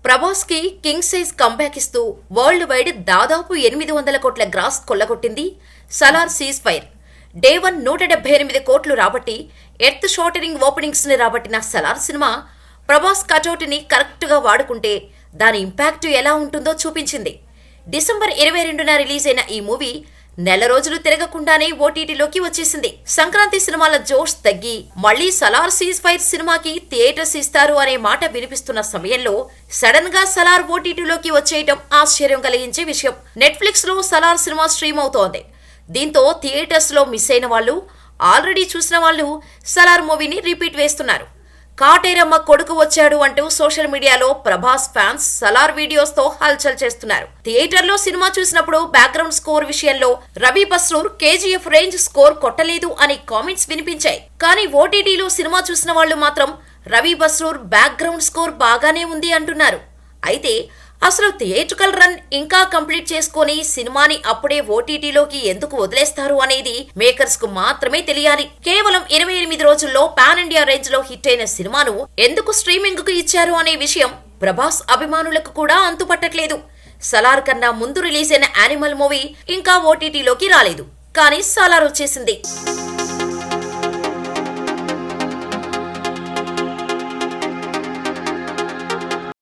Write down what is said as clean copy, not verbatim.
ప్రభాస్ కి king size comeback ఇస్తూ world wide దాదాపు 800 కోట్ల గ్రాస్ కొల్లగొట్టింది సలార్ సీజ్ ఫైర్. డే 1 178 కోట్లు రాబట్టి ఎర్త్ షాటరింగ్ ఓపెనింగ్స్ ని రాబట్టిన సలార్ సినిమా ప్రభాస్ కటౌట్ని కరెక్ట్ గా వాడుకుంటే దాని ఇంపాక్ట్ ఎలా ఉంటుందో చూపించింది. డిసెంబర్ 22న రిలీజ్ అయిన ఈ మూవీ నెల రోజులు తిరగకుండానే ఓటీటీలోకి వచ్చేసింది. సంక్రాంతి సినిమాల జోష్ తగ్గి మళ్లీ సలార్ సీజ్ ఫైర్ సినిమాకి థియేటర్స్ ఇస్తారు అనే మాట వినిపిస్తున్న సమయంలో సడన్ గా సలార్ ఓటీటీలోకి వచ్చేయటం ఆశ్చర్యం కలిగించే విషయం. నెట్ఫ్లిక్స్ లో సలార్ సినిమా స్ట్రీమ్ అవుతోంది. దీంతో థియేటర్స్ లో మిస్ అయిన వాళ్ళు, ఆల్రెడీ చూసిన వాళ్ళు సలార్ మూవీని రిపీట్ వేస్తున్నారు. కాటేరమ్మ కొడుకు వచ్చాడు అంటూ సోషల్ మీడియాలో ప్రభాస్ ఫ్యాన్స్ సలార్ వీడియోస్ తో హల్చల్ చేస్తున్నారు. థియేటర్లో సినిమా చూసినప్పుడు బ్యాక్గ్రౌండ్ స్కోర్ విషయంలో Ravi Basrur KGF range score కొట్టలేదు అని కామెంట్స్ వినిపించాయి. కానీ ఓటీటీలో సినిమా చూసిన వాళ్ళు మాత్రం రవి బస్రూర్ బ్యాక్గ్రౌండ్ స్కోర్ బాగానే ఉంది అంటున్నారు. అయితే అసలు థియేట్రికల్ రన్ ఇంకా కంప్లీట్ చేసుకుని సినిమాని అప్పుడే ఓటీటీలోకి ఎందుకు వదిలేస్తారు అనేది మేకర్స్ కు మాత్రమే తెలియాలి. కేవలం 28 రోజుల్లో పాన్ ఇండియా రేంజ్ లో హిట్ అయిన సినిమాను ఎందుకు స్ట్రీమింగ్ కు ఇచ్చారు అనే విషయం ప్రభాస్ అభిమానులకు కూడా అంతుపట్టట్లేదు. సలార్ కన్నా ముందు రిలీజ్ అయిన యానిమల్ మూవీ ఇంకా ఓటీటీలోకి రాలేదు, కానీ సలార్ వచ్చేసింది.